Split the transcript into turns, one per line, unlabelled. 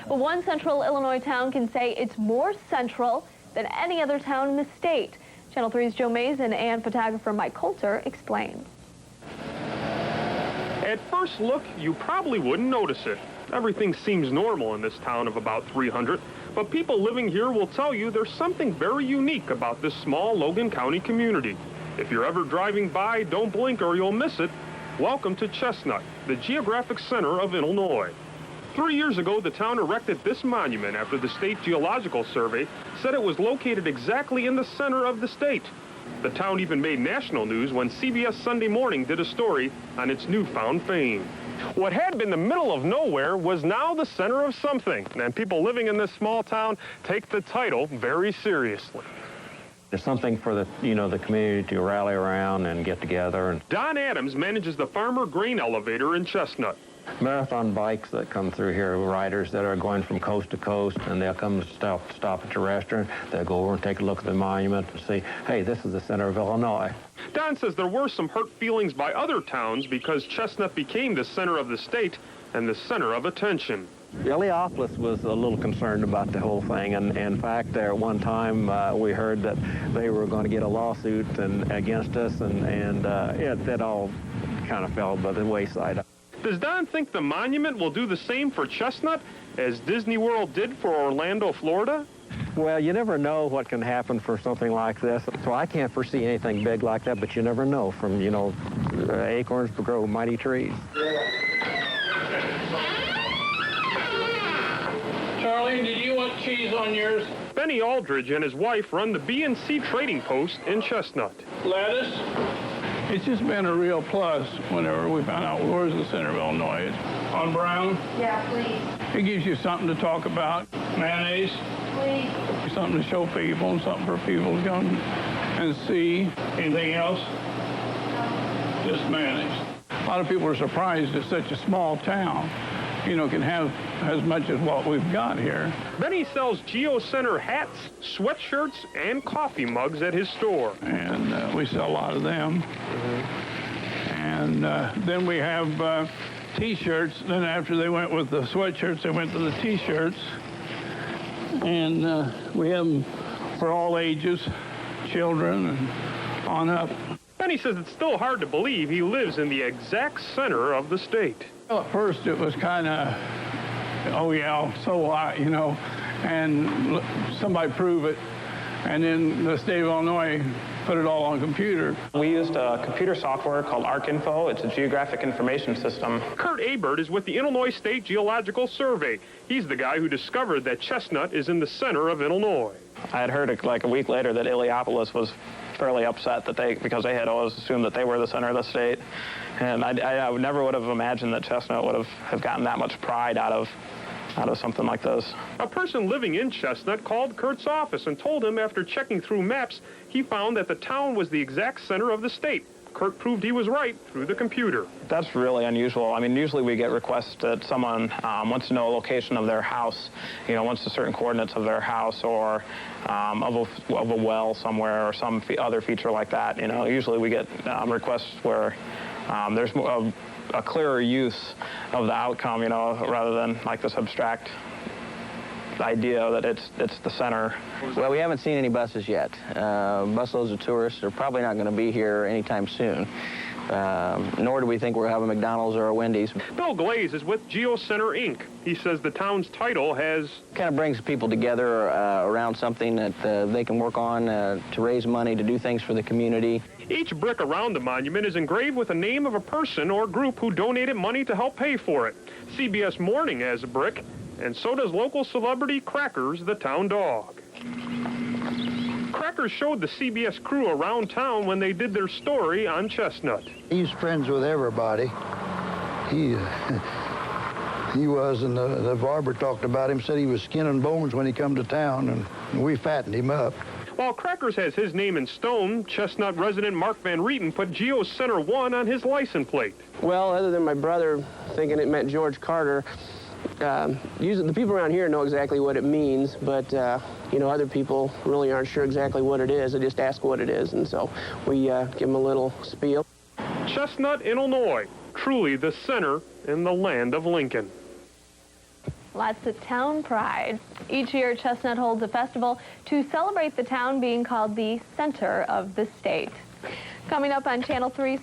But one central Illinois town can say it's more central than any other town in the state. Channel 3's Joe Mason and photographer Mike Coulter explains.
At first look, you probably wouldn't notice it. Everything seems normal in this town of about 300, but people living here will tell you there's something very unique about this small Logan County community. If you're ever driving by, don't blink or you'll miss it. Welcome to Chestnut, the geographic center of Illinois. 3 years ago, the town erected this monument after the State Geological Survey said it was located exactly in the center of the state. The town even made national news when CBS Sunday Morning did a story on its newfound fame. What had been the middle of nowhere was now the center of something, and people living in this small town take the title very seriously.
There's something for the community to rally around and get together.
Don Adams manages the Farmer Grain Elevator in Chestnut.
Marathon bikes that come through here, riders that are going from coast to coast, and they'll come to stop at the restaurant. They'll go over and take a look at the monument and see, hey, this is the center of Illinois.
Don says there were some hurt feelings by other towns because Chestnut became the center of the state and the center of attention.
Illiopolis was a little concerned about the whole thing, and in fact, there at one time we heard that they were going to get a lawsuit against us, and it all kind of fell by the wayside.
Does Don think the monument will do the same for Chestnut as Disney World did for Orlando, Florida?
Well, you never know what can happen for something like this. So I can't foresee anything big like that, but you never know. From, acorns grow mighty trees.
Charlie, did you want cheese on yours?
Benny Aldridge and his wife run the B&C Trading Post in Chestnut.
Lettuce? It's just been a real plus whenever we found out where's the center of Illinois. On brown?
Yeah, please.
It gives you something to talk about. Mayonnaise?
Please.
Something to show people and something for people to come and see. Anything else? No. Just mayonnaise. A lot of people are surprised that such a small town, can have as much as what we've got here.
Benny sells Geo Center hats, sweatshirts, and coffee mugs at his store.
And we sell a lot of them. And then we have T-shirts. Then after they went with the sweatshirts, they went to the T-shirts. And we have them for all ages, children and on up.
Benny says it's still hard to believe he lives in the exact center of the state.
Well, at first it was kind of, oh yeah, so what, and somebody prove it. And then the state of Illinois put it all on computer.
We used a computer software called ArcInfo. It's a geographic information system.
Kurt Abert is with the Illinois State Geological Survey. He's the guy who discovered that Chestnut is in the center of Illinois.
I had heard like a week later that Illiopolis was fairly upset because they had always assumed that they were the center of the state. And I never would have imagined that Chestnut would have gotten that much pride out of something like this.
A person living in Chestnut called Kurt's office and told him after checking through maps, he found that the town was the exact center of the state. Kurt proved he was right through the computer.
That's really unusual. I mean, usually we get requests that someone wants to know a location of their house, wants the certain coordinates of their house or of a well somewhere or some other feature like that. Usually we get requests where there's a clearer use of the outcome, rather than like this abstract idea that it's the center.
Well, we haven't seen any buses yet. Busloads of tourists are probably not going to be here anytime soon. Nor do we think we'll have a McDonald's or a Wendy's.
Bill Glaze is with GeoCenter Inc. He says the town's title has...
kind of brings people together around something that they can work on to raise money, to do things for the community.
Each brick around the monument is engraved with the name of a person or group who donated money to help pay for it. CBS Morning has a brick, and so does local celebrity Crackers, the town dog. Crackers showed the CBS crew around town when they did their story on Chestnut.
He's friends with everybody. He was, and the barber talked about him, said he was skin and bones when he come to town, and we fattened him up.
While Crackers has his name in stone, Chestnut resident Mark Van Rieten put GeoCenter 1 on his license plate.
Well, other than my brother thinking it meant George Carter, the people around here know exactly what it means, but other people really aren't sure exactly what it is. They just ask what it is, and so we give them a little spiel.
Chestnut, Illinois, truly the center in the land of Lincoln.
Lots of town pride. Each year, Chestnut holds a festival to celebrate the town being called the center of the state. Coming up on Channel 3.